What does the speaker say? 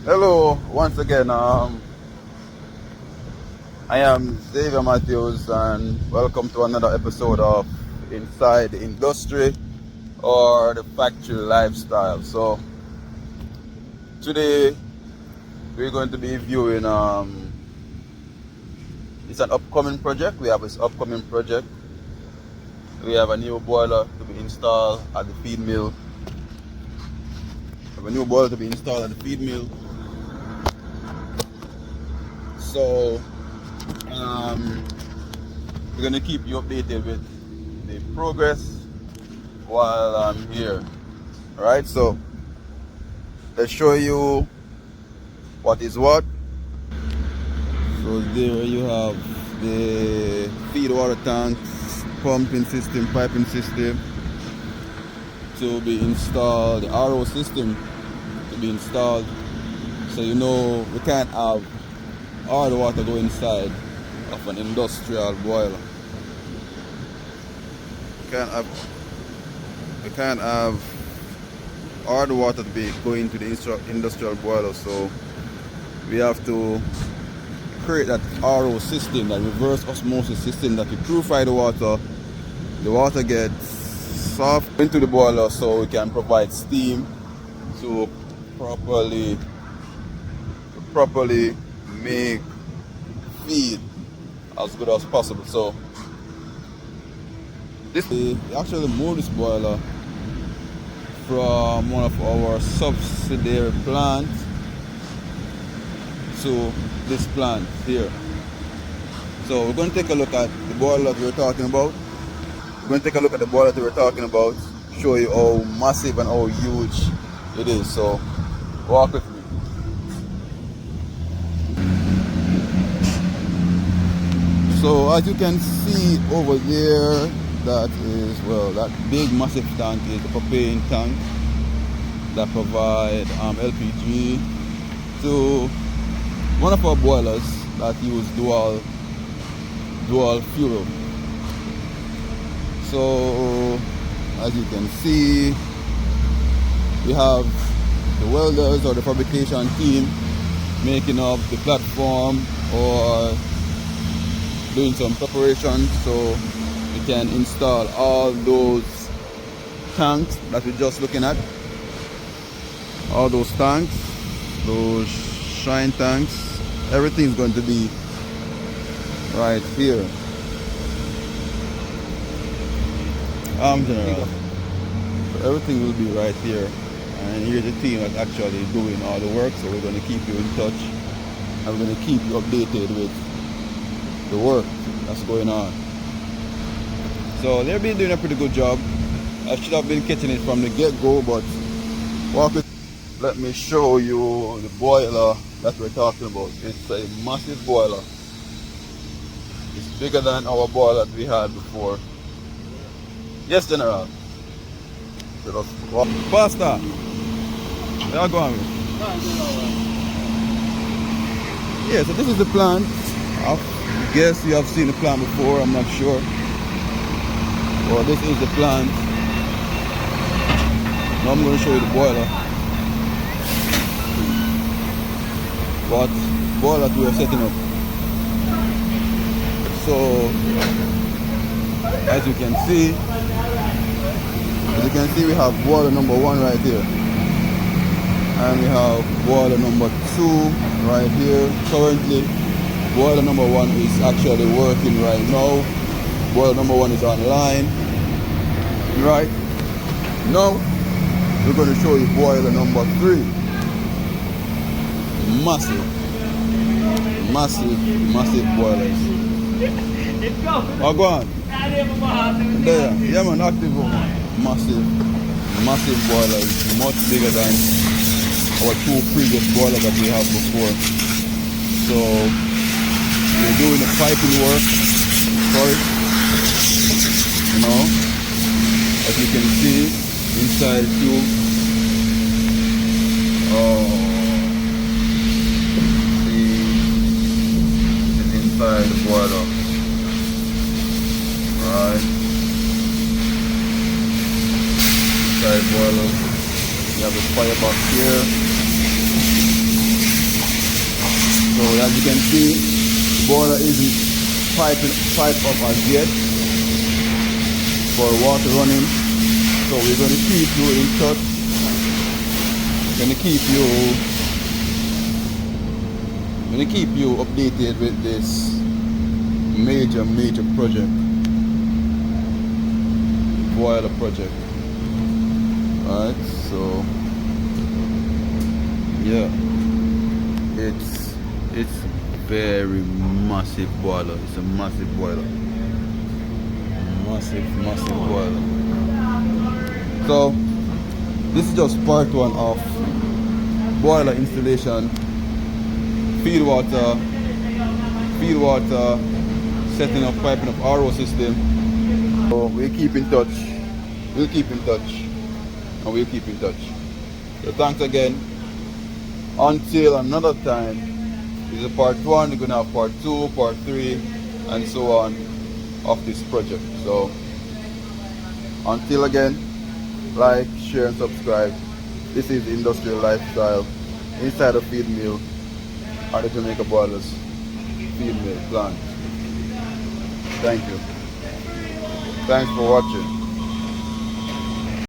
Hello, once again. I am Xavier Matthews, and welcome to another episode of Inside the Industry or the Factory Lifestyle. So today we're going to be viewing. It's an upcoming project. We have this upcoming project. We have a new boiler to be installed at the feed mill. We have a new boiler to be installed at the feed mill. So we're gonna keep you updated with the progress while I'm here. Alright, so let's show you what is what. So there you have the feed water tanks, pumping system, piping system to be installed, the RO system to be installed. So you know we can't have all the water go inside of an industrial boiler. We can't have all the water to be going to the industrial boiler, so we have to create that RO system, that reverse osmosis system, that we purify the water gets soft into the boiler so we can provide steam to properly make feed as good as possible. So we actually moved this boiler from one of our subsidiary plants to this plant here. So we're going to take a look at the boiler that we were talking about. Show you how massive and how huge it is. So walk with me. So as you can see over there, that is, well, that big massive tank is the propane tank that provide LPG to one of our boilers that use dual fuel. So as you can see, we have the welders or the fabrication team making up the platform or doing some preparation so we can install all those tanks that we're just looking at. All those tanks, those shine tanks, everything's going to be right here. General. So everything will be right here, and here's the team that's actually doing all the work. So we're going to keep you in touch, and we're going to keep you updated with the work that's going on. So they've been doing a pretty good job. I should have been catching it from the get-go, but let me show you the boiler that we're talking about. It's a massive boiler. It's bigger than our boiler that we had before. Yes, General. Pastor, where are you going? Yeah, so this is the plant. I guess you have seen the plant before, I'm not sure. Well, this is the plant. Now I'm going to show you the boiler. But boiler that we are setting up. So as you can see, we have boiler number 1 right here, and we have boiler number 2 right here. Currently boiler number 1 is actually working right now. Boiler number 1 is online. Right now we're going to show you boiler number 3. Massive boilers. Oh, go on. There. Yeah, man, active. Massive boilers. Much bigger than our 2 previous boilers that we have before. So we're doing the piping work first. You know, as you can see inside the tube. Inside the boiler. Right. Inside boiler. You have the firebox here. So as you can see, the boiler isn't piped up as yet for water running. So we're going to keep you in touch. Going to keep you updated with this major project, boiler project. Alright, so yeah, it's very massive boiler. It's a massive boiler. Massive boiler. So this is just part one of boiler installation, feed water, setting up, piping up RO system. So we'll keep in touch. And we'll keep in touch. So thanks again. Until another time. This is part one. We're gonna have part two, part three, and so on of this project. So until again, like, share, and subscribe. This is Industrial Lifestyle inside a feed mill at the Jamaica Boilers feed mill plant. Thank you. Thanks for watching.